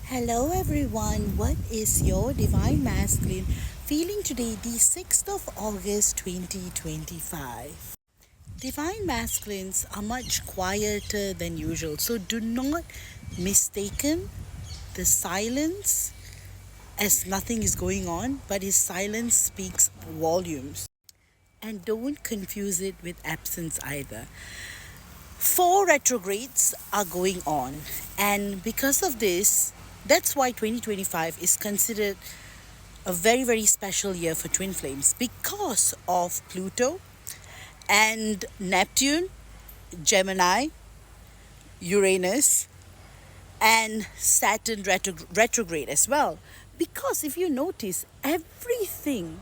Hello everyone, what is your Divine Masculine feeling today, the 6th of August 2025? Divine Masculines are much quieter than usual, so do not mistaken the silence as nothing is going on, but his silence speaks volumes. And don't confuse it with absence either. Four retrogrades are going on, and because of this, that's why 2025 is considered a very, very special year for twin flames because of Pluto and Neptune, Gemini, Uranus, and Saturn retrograde as well. Because if you notice, everything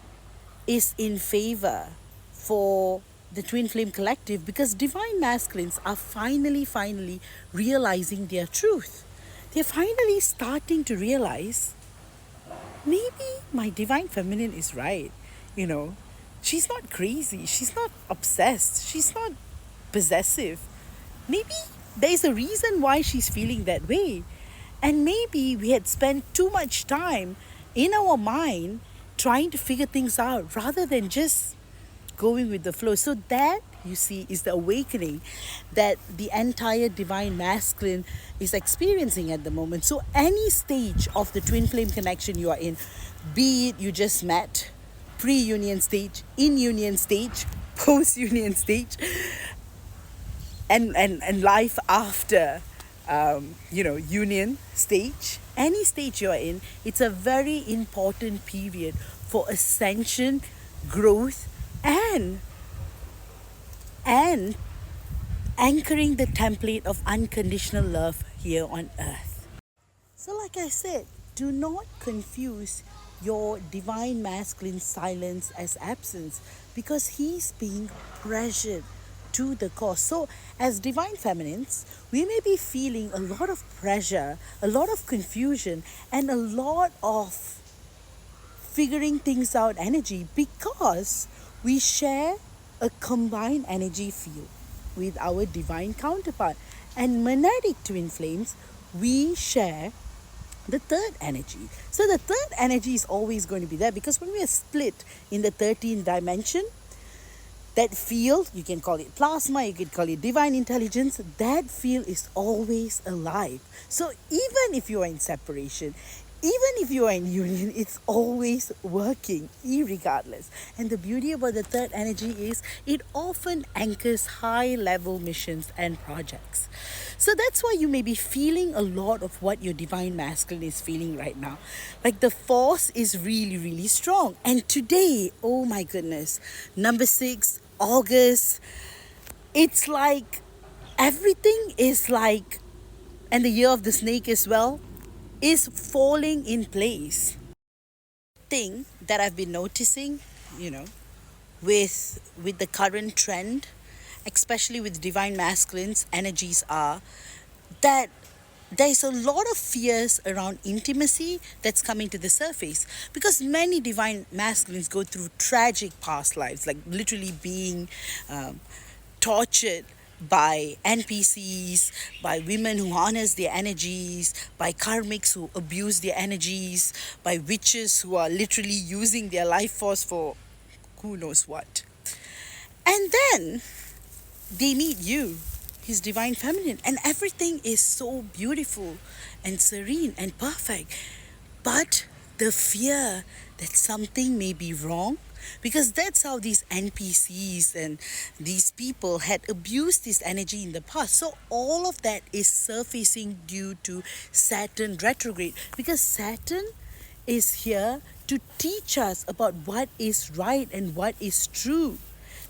is in favor for the twin flame collective because divine masculines are finally realizing their truth. They're finally starting to realize maybe my divine feminine is right. You know, she's not crazy, she's not obsessed, she's not possessive. Maybe there's a reason why she's feeling that way. And maybe we had spent too much time in our mind trying to figure things out rather than just going with the flow. So that, you see, is the awakening that the entire divine masculine is experiencing at the moment. So any stage of the twin flame connection you are in, be it you just met, pre-union stage, in union stage, post-union stage, and life after union stage, any stage you're in, it's a very important period for ascension, growth, and and anchoring the template of unconditional love here on earth. So like I said, do not confuse your divine masculine silence as absence because he's being pressured to the cause. So as divine feminines, we may be feeling a lot of pressure, a lot of confusion, and a lot of figuring things out energy because we share a combined energy field with our divine counterpart. And monadic twin flames, we share the third energy. So the third energy is always going to be there because when we are split in the 13th dimension, that field, you can call it plasma, you can call it divine intelligence, that field is always alive. So even if you are in separation, even if you are in union, it's always working, irregardless. And the beauty about the third energy is it often anchors high level missions and projects. So that's why you may be feeling a lot of what your divine masculine is feeling right now. Like the force is really strong. And today, oh my goodness, number 6, August, it's like everything is like, and the year of the snake as well, is falling in place. Thing that I've been noticing, you know, with the current trend, especially with divine masculines, energies are that there's a lot of fears around intimacy that's coming to the surface because many divine masculines go through tragic past lives, like literally being tortured by NPCs, by women who harness their energies, by karmics who abuse their energies, by witches who are literally using their life force for who knows what. And then they meet you, his divine feminine, and everything is so beautiful and serene and perfect. But the fear that something may be wrong, because that's how these NPCs and these people had abused this energy in the past. So all of that is surfacing due to Saturn retrograde, because Saturn is here to teach us about what is right and what is true.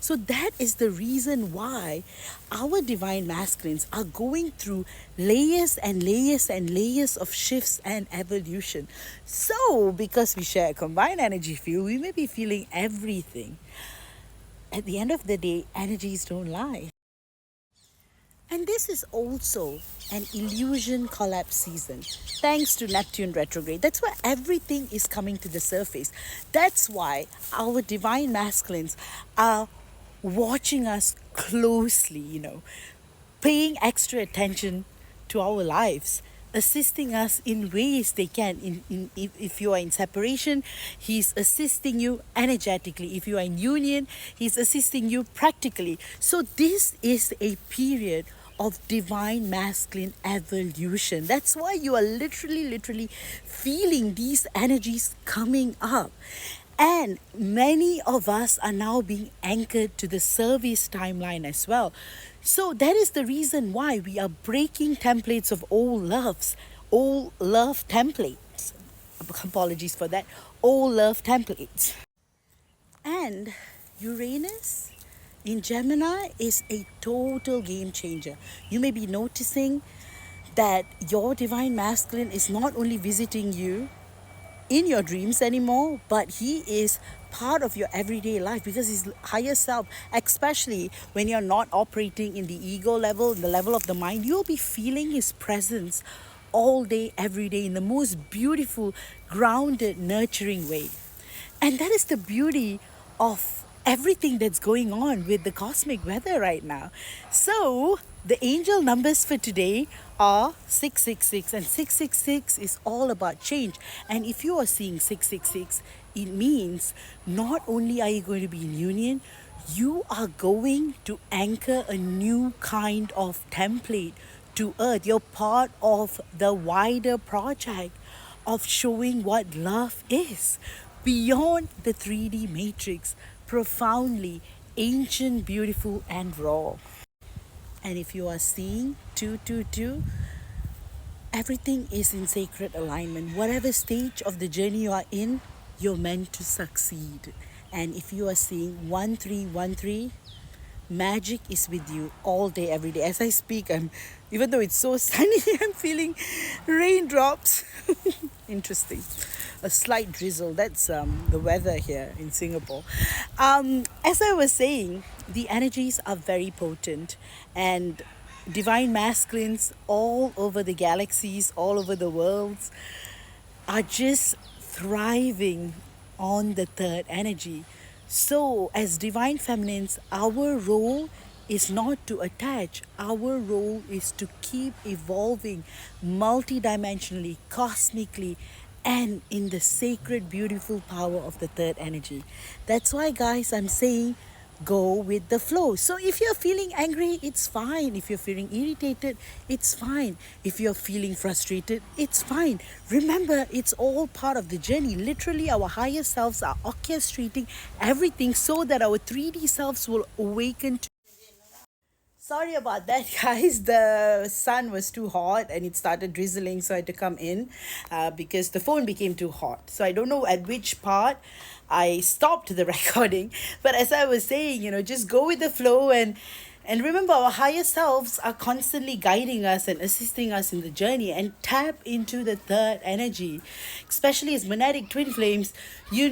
So that is the reason why our divine masculines are going through layers and layers and layers of shifts and evolution. So because we share a combined energy field, we may be feeling everything. At the end of the day, energies don't lie. And this is also an illusion collapse season, thanks to Neptune retrograde. That's why everything is coming to the surface. That's why our divine masculines are watching us closely, paying extra attention to our lives. assisting us in ways they can. If you are in separation, he's assisting you energetically. If you are in union, he's assisting you practically. So this is a period of divine masculine evolution. That's why you are literally feeling these energies coming up. And many of us are now being anchored to the service timeline as well. So that is the reason why we are breaking templates of old love templates. Apologies for that. Old love templates. And Uranus in Gemini is a total game changer. You may be noticing that your divine masculine is not only visiting you in your dreams anymore, but he is part of your everyday life because his higher self, especially when you're not operating in the ego level, the level of the mind, you'll be feeling his presence all day, every day in the most beautiful, grounded, nurturing way. And that is the beauty of everything that's going on with the cosmic weather right now. So, the angel numbers for today are 666, and 666 is all about change. And if you are seeing 666, it means not only are you going to be in union, you are going to anchor a new kind of template to earth. You're part of the wider project of showing what love is beyond the 3D matrix, profoundly ancient, beautiful, and raw. And if you are seeing 222, everything is in sacred alignment. Whatever stage of the journey you are in, you're meant to succeed. And if you are seeing 1313, magic is with you all day, every day. As I speak, even though it's so sunny, I'm feeling raindrops. Interesting. A slight drizzle. That's the weather here in Singapore. As I was saying, the energies are very potent, and divine masculines all over the galaxies, all over the worlds, are just thriving on the third energy. So, as divine feminines, our role is not to attach. Our role is to keep evolving multidimensionally, cosmically, and in the sacred, beautiful power of the third energy. That's why, guys, I'm saying go with the flow. So if you're feeling angry, it's fine. If you're feeling irritated, it's fine. If you're feeling frustrated, it's fine. Remember, it's all part of the journey. Literally, our higher selves are orchestrating everything so that our 3D selves will awaken. Sorry about that, guys. The sun was too hot and it started drizzling, so I had to come in because the phone became too hot. So I don't know at which part I stopped the recording. But as I was saying, just go with the flow and remember, our higher selves are constantly guiding us and assisting us in the journey, and tap into the third energy, especially as monadic twin flames. We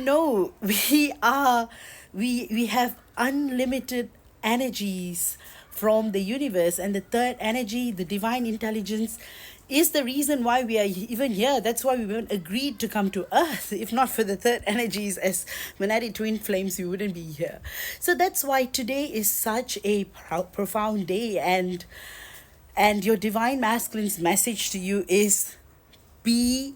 have unlimited energies from the universe, and the third energy, the divine intelligence, is the reason why we are even here. That's why we weren't agreed to come to earth. If not for the third energies as monadic twin flames, we wouldn't be here. So that's why today is such a profound day, and your divine masculine's message to you is be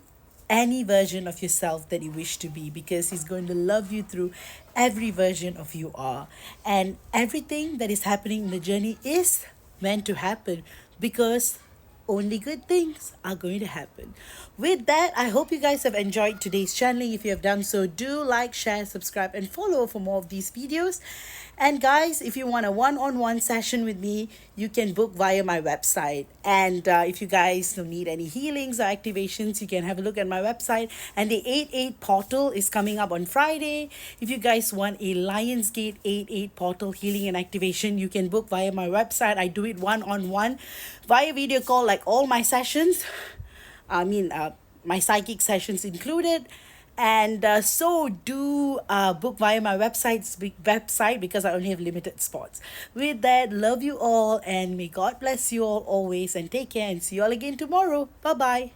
any version of yourself that you wish to be, because he's going to love you through every version of you are. And everything that is happening in the journey is meant to happen because only good things are going to happen. With that, I hope you guys have enjoyed today's channeling. If you have done so, do like, share, subscribe, and follow for more of these videos. And guys, if you want a one-on-one session with me, you can book via my website. And if you guys don't need any healings or activations, you can have a look at my website. And the 8-8 portal is coming up on Friday. If you guys want a Lionsgate 8-8 portal healing and activation, you can book via my website. I do it one-on-one via video call, like all my sessions. My psychic sessions included. And so do book via my website because I only have limited spots. With that, love you all, and may God bless you all always, and take care, and see you all again tomorrow. Bye-bye.